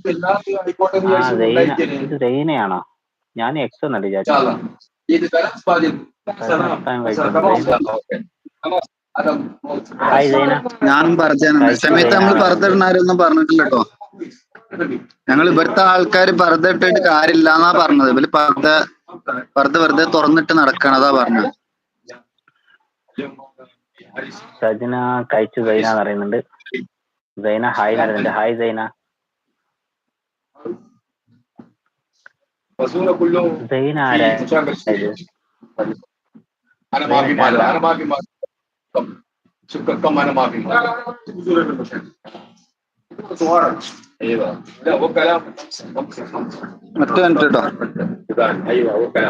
ആ സൈന, ഇത് സൈനയാണോ? ഞാൻ എക്സ് എന്നല്ല വിചാരിച്ചു. ഹായ് സൈന. ഞാനും പറഞ്ഞാണ് സമയത്ത് നമ്മൾ പറത്തിടുന്നാരൊന്നും പറഞ്ഞിട്ടില്ല കേട്ടോ. ഞങ്ങൾ ഇവിടുത്തെ ആൾക്കാർ പർദ്ദ ഇട്ടിട്ട് കാര്യമില്ല എന്നാ പറഞ്ഞത്. ഇവര് പർദ്ദ വെറുതെ തുറന്നിട്ട് നടക്കണതാ പറഞ്ഞത്. സജന കഴിച്ചു സൈന എന്ന് പറയുന്നുണ്ട്. സൈന ഹായ് എന്ന് പറയുന്നുണ്ട്. ഹായ് സൈന. സൈന ആരാ ഇത്?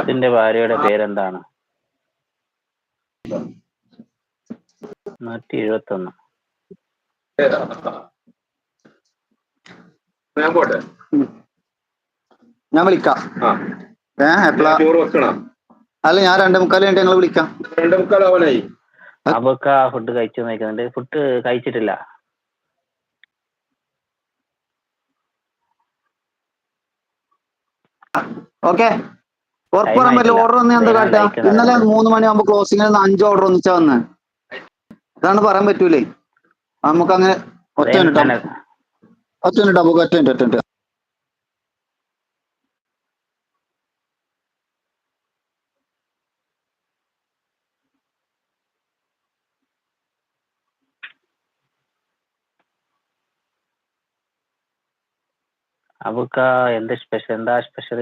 ഇതിന്റെ ഭാര്യയുടെ പേരെന്താണ്? 171. ഞാൻ വിളിക്കാം. എപ്പോഴാ? അല്ല, ഞാൻ 2:45 ഞങ്ങൾ വിളിക്കാം. 2:45 അബക്ക ഫുഡ് കഴിച്ചു നോക്കുന്നുണ്ട്. ഫുഡ് കഴിച്ചിട്ടില്ല. ഓക്കെ, ഉറപ്പ് പറയാൻ പറ്റില്ല. ഓർഡർ ഒന്ന് എന്താ കാട്ടാ? ഇന്നലെ 3 മണിയാകുമ്പോ ക്ലോസിംഗിൽ 5 ഓർഡർ ഒന്നിച്ചാ വന്ന്. അതാണ് പറയാൻ പറ്റൂലേ നമുക്ക് അങ്ങനെ. ഒറ്റ മിനിറ്റ് അബുക്ക്, ഒറ്റ മിനിറ്റ്. അബുക്ക എന്ത് സ്പെഷ്യൽ? എന്താ സ്പെഷ്യൽ?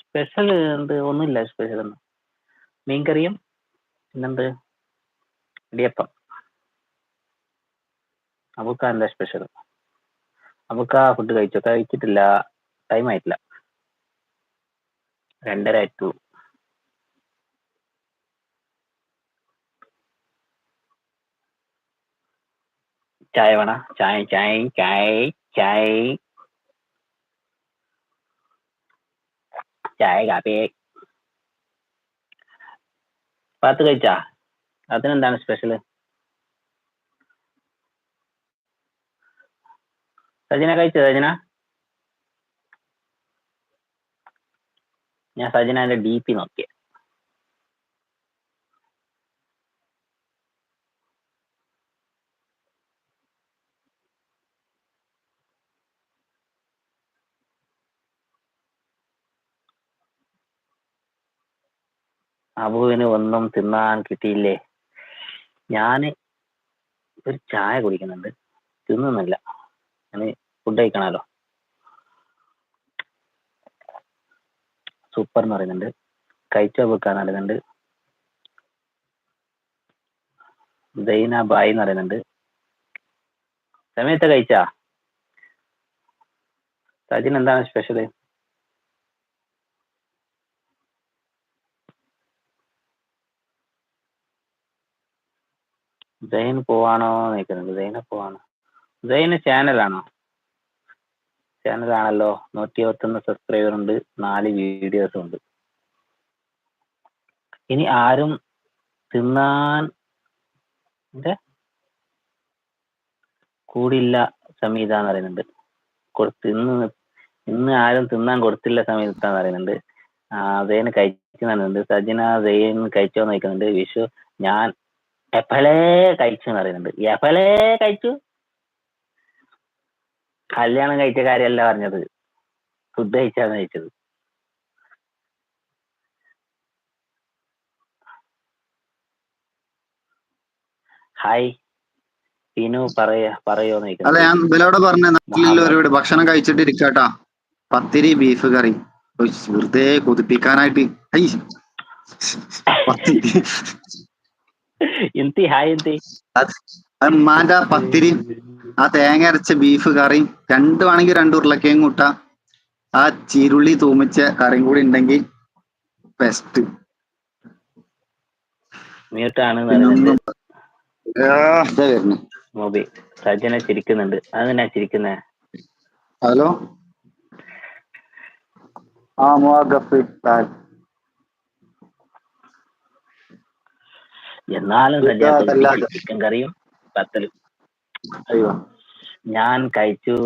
സ്പെഷ്യൽ എന്ത്? ഒന്നുമില്ല സ്പെഷ്യൽ ഒന്നും. മീൻകറിയും പിന്നെന്ത് ഇടിയപ്പം. അബുക്ക എന്താ സ്പെഷ്യൽ? അബുക്ക ഫുഡ് കഴിച്ചോ? കഴിച്ചിട്ടില്ല, ടൈം ആയിട്ടില്ല. 2:30 ആയിട്ടുള്ളൂ. ചായ വേണ? ചായ കാപ്പി. പാത്ത് കഴിച്ചാ? അതിനെന്താണ് സ്പെഷ്യല്? സജന കഴിച്ചോ? സജന, ഞാൻ സജനന്റെ DP നോക്കിയ. അബുവിന് ഒന്നും തിന്നാൻ കിട്ടിയില്ലേ? ഞാന് ഒരു ചായ കുടിക്കുന്നുണ്ട്, തിന്നുന്നില്ല. ഞാന് ഫുഡ് കഴിക്കണല്ലോ. സൂപ്പർ എന്ന് പറയുന്നുണ്ട്. കഴിച്ചോ വെക്കാൻ പറയുന്നുണ്ട്. സൈന ബായ് എന്ന് പറയുന്നുണ്ട്. സമയത്ത് കഴിച്ചാ? സജിൻ എന്താണ് സ്പെഷ്യല്? സൈൻ പോവാണോ നിൽക്കുന്നുണ്ട്. സൈന പോവാണോ? സൈന് ചാനലാണോ? ചാനലാണല്ലോ. 121 സബ്സ്ക്രൈബർ ഉണ്ട്, 4 വീഡിയോസും ഉണ്ട്. ഇനി ആരും തിന്നാൻ കൂടില്ല സമീത എന്ന് പറയുന്നുണ്ട്. ഇന്ന് ആരും തിന്നാൻ കൊടുത്തില്ല സമീത എന്ന് പറയുന്നുണ്ട്. സൈന് കഴിക്കുന്നുണ്ട്. സജിന സൈൻ കഴിച്ചോന്ന് ചോദിക്കുന്നുണ്ട്. വിഷു ഞാൻ എപ്പോഴേ കഴിച്ചു എന്ന് പറയുന്നുണ്ട്. എപ്പോഴേ കഴിച്ചു? കല്യാണം കഴിച്ച കാര്യമല്ല പറഞ്ഞത്, ഫുഡ് കഴിച്ചാന്ന് കഴിച്ചത്. ഹായ് പിനു പറയോന്ന് ചോദിക്കുന്നത്. അല്ല, ഞാൻ ഇവരോട് പറഞ്ഞ നാട്ടിലുള്ളവരോട് ഭക്ഷണം കഴിച്ചിട്ട് ഇരിക്കാട്ടാ. പത്തിരി ബീഫ് കറി വെറുതെ കൊതിപ്പിക്കാനായിട്ട്. ഉമ്മാന്റെ പത്തിരി, ആ തേങ്ങ അരച്ച ബീഫ് കറി, വേണമെങ്കിൽ 2 ഉരുളക്കിഴങ്ങ് കൂട്ട, ആ ചീരുള്ളി തൂമിച്ച കറിയും കൂടി ഉണ്ടെങ്കിൽ ബെസ്റ്റ്. സജ്ജന ചിരിക്കുന്നുണ്ട്. അതെന്നാ ചിരിക്കുന്നേ? ഹലോ, എന്നാലും ചിക്കൻ കറിയും പത്തലും. ഞാൻ കഴിച്ചു.